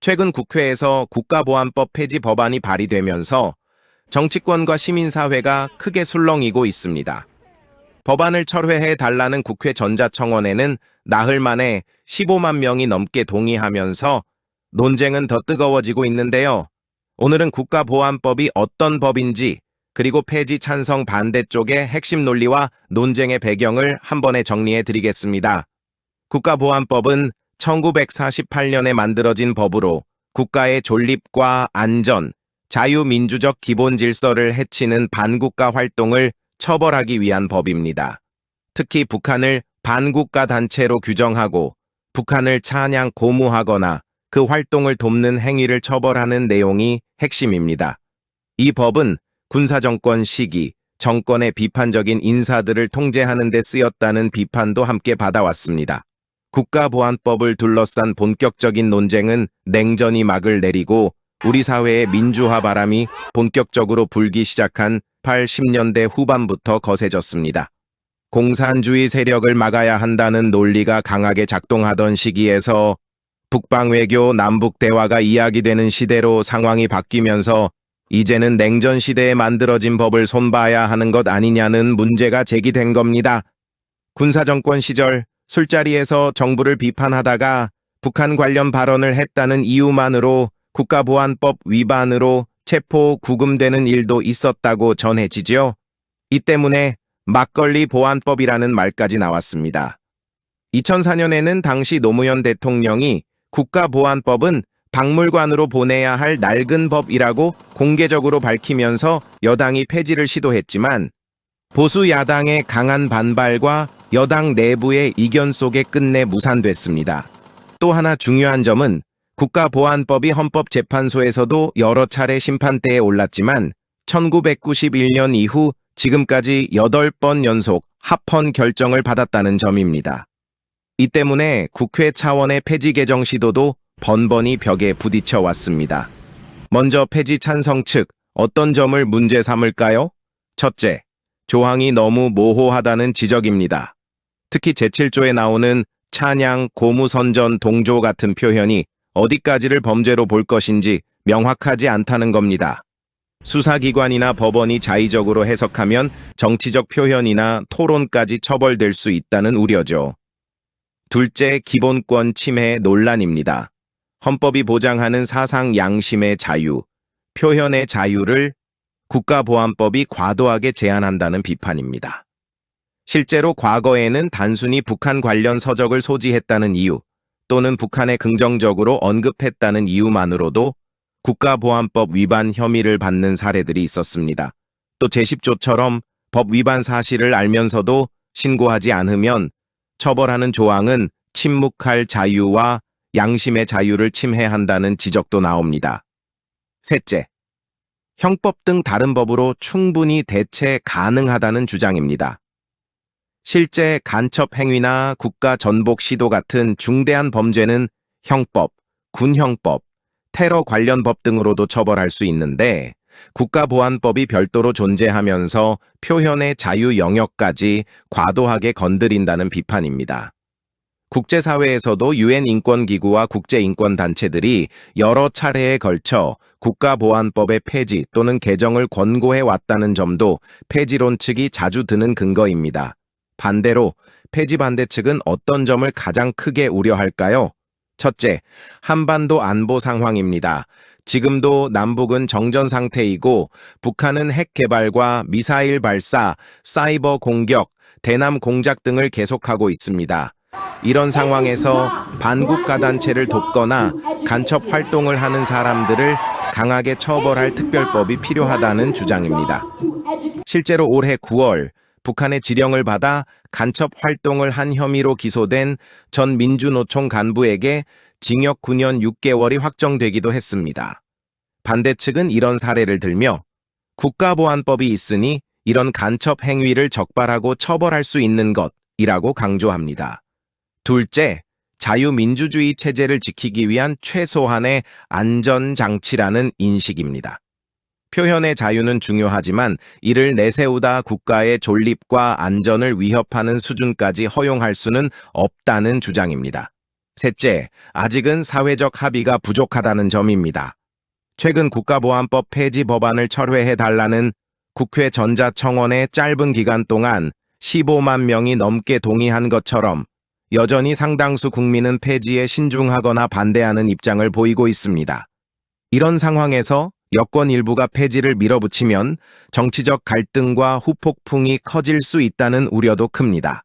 최근 국회에서 국가보안법 폐지 법안이 발의되면서 정치권과 시민사회가 크게 술렁이고 있습니다. 법안을 철회해 달라는 국회 전자청원에는 나흘 만에 15만 명이 넘게 동의하면서 논쟁은 더 뜨거워지고 있는데요. 오늘은 국가보안법이 어떤 법인지, 그리고 폐지 찬성 반대 쪽의 핵심 논리와 논쟁의 배경을 한 번에 정리해 드리겠습니다. 국가보안법은 1948년에 만들어진 법으로 국가의 존립과 안전, 자유민주적 기본 질서를 해치는 반국가 활동을 처벌하기 위한 법입니다. 특히 북한을 반국가 단체로 규정하고 북한을 찬양 고무하거나 그 활동을 돕는 행위를 처벌하는 내용이 핵심입니다. 이 법은 군사정권 시기, 정권의 비판적인 인사들을 통제하는 데 쓰였다는 비판도 함께 받아왔습니다. 국가보안법을 둘러싼 본격적인 논쟁은 냉전이 막을 내리고 우리 사회의 민주화 바람이 본격적으로 불기 시작한 80년대 후반부터 거세졌습니다. 공산주의 세력을 막아야 한다는 논리가 강하게 작동하던 시기에서 북방 외교, 남북 대화가 이야기되는 시대로 상황이 바뀌면서 이제는 냉전 시대에 만들어진 법을 손봐야 하는 것 아니냐는 문제가 제기된 겁니다. 군사정권 시절 술자리에서 정부를 비판하다가 북한 관련 발언을 했다는 이유만으로 국가보안법 위반으로 체포, 구금되는 일도 있었다고 전해지죠. 이 때문에 막걸리 보안법이라는 말까지 나왔습니다. 2004년에는 당시 노무현 대통령이 국가보안법은 박물관으로 보내야 할 낡은 법이라고 공개적으로 밝히면서 여당이 폐지를 시도했지만 보수 야당의 강한 반발과 여당 내부의 이견 속에 끝내 무산됐습니다. 또 하나 중요한 점은 국가보안법이 헌법재판소에서도 여러 차례 심판대에 올랐지만 1991년 이후 지금까지 8번 연속 합헌 결정을 받았다는 점입니다. 이 때문에 국회 차원의 폐지 개정 시도도 번번이 벽에 부딪혀 왔습니다. 먼저 폐지 찬성 측 어떤 점을 문제 삼을까요? 첫째, 조항이 너무 모호하다는 지적입니다. 특히 제7조에 나오는 찬양, 고무선전, 동조 같은 표현이 어디까지를 범죄로 볼 것인지 명확하지 않다는 겁니다. 수사기관이나 법원이 자의적으로 해석하면 정치적 표현이나 토론까지 처벌될 수 있다는 우려죠. 둘째, 기본권 침해 논란입니다. 헌법이 보장하는 사상 양심의 자유, 표현의 자유를 국가보안법이 과도하게 제한한다는 비판입니다. 실제로 과거에는 단순히 북한 관련 서적을 소지했다는 이유 또는 북한에 긍정적으로 언급했다는 이유만으로도 국가보안법 위반 혐의를 받는 사례들이 있었습니다. 또 제10조처럼 법 위반 사실을 알면서도 신고하지 않으면 처벌하는 조항은 침묵할 자유와 양심의 자유를 침해한다는 지적도 나옵니다. 셋째, 형법 등 다른 법으로 충분히 대체 가능하다는 주장입니다. 실제 간첩 행위나 국가 전복 시도 같은 중대한 범죄는 형법, 군형법, 테러 관련 법 등으로도 처벌할 수 있는데 국가보안법이 별도로 존재하면서 표현의 자유 영역까지 과도하게 건드린다는 비판입니다. 국제사회에서도 유엔 인권기구와 국제인권단체들이 여러 차례에 걸쳐 국가보안법의 폐지 또는 개정을 권고해 왔다는 점도 폐지론 측이 자주 드는 근거입니다. 반대로 폐지 반대 측은 어떤 점을 가장 크게 우려할까요? 첫째, 한반도 안보 상황입니다. 지금도 남북은 정전 상태이고 북한은 핵 개발과 미사일 발사, 사이버 공격, 대남 공작 등을 계속하고 있습니다. 이런 상황에서 반국가 단체를 돕거나 간첩 활동을 하는 사람들을 강하게 처벌할 특별법이 필요하다는 주장입니다. 실제로 올해 9월 북한의 지령을 받아 간첩 활동을 한 혐의로 기소된 전 민주노총 간부에게 징역 9년 6개월이 확정되기도 했습니다. 반대 측은 이런 사례를 들며 국가보안법이 있으니 이런 간첩 행위를 적발하고 처벌할 수 있는 것이라고 강조합니다. 둘째, 자유민주주의 체제를 지키기 위한 최소한의 안전장치라는 인식입니다. 표현의 자유는 중요하지만 이를 내세우다 국가의 존립과 안전을 위협하는 수준까지 허용할 수는 없다는 주장입니다. 셋째, 아직은 사회적 합의가 부족하다는 점입니다. 최근 국가보안법 폐지 법안을 철회해달라는 국회 전자청원의 짧은 기간 동안 15만 명이 넘게 동의한 것처럼 여전히 상당수 국민은 폐지에 신중하거나 반대하는 입장을 보이고 있습니다. 이런 상황에서 여권 일부가 폐지를 밀어붙이면 정치적 갈등과 후폭풍이 커질 수 있다는 우려도 큽니다.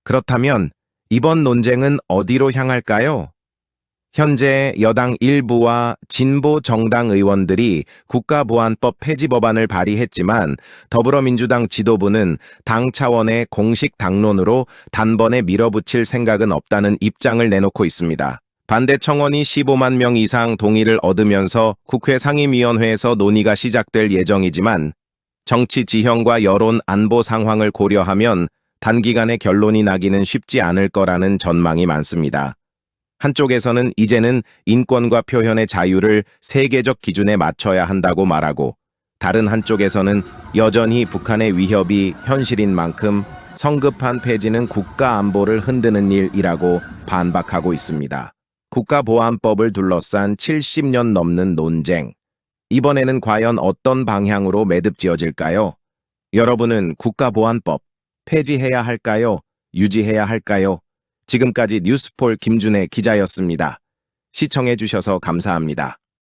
그렇다면 이번 논쟁은 어디로 향할까요? 현재 여당 일부와 진보 정당 의원들이 국가보안법 폐지 법안을 발의했지만 더불어민주당 지도부는 당 차원의 공식 당론으로 단번에 밀어붙일 생각은 없다는 입장을 내놓고 있습니다. 반대 청원이 15만 명 이상 동의를 얻으면서 국회 상임위원회에서 논의가 시작될 예정이지만 정치 지형과 여론 안보 상황을 고려하면 단기간에 결론이 나기는 쉽지 않을 거라는 전망이 많습니다. 한쪽에서는 이제는 인권과 표현의 자유를 세계적 기준에 맞춰야 한다고 말하고 다른 한쪽에서는 여전히 북한의 위협이 현실인 만큼 성급한 폐지는 국가 안보를 흔드는 일이라고 반박하고 있습니다. 국가보안법을 둘러싼 70년 넘는 논쟁. 이번에는 과연 어떤 방향으로 매듭지어질까요? 여러분은 국가보안법 폐지해야 할까요? 유지해야 할까요? 지금까지 뉴스폴 김준혜 기자였습니다. 시청해주셔서 감사합니다.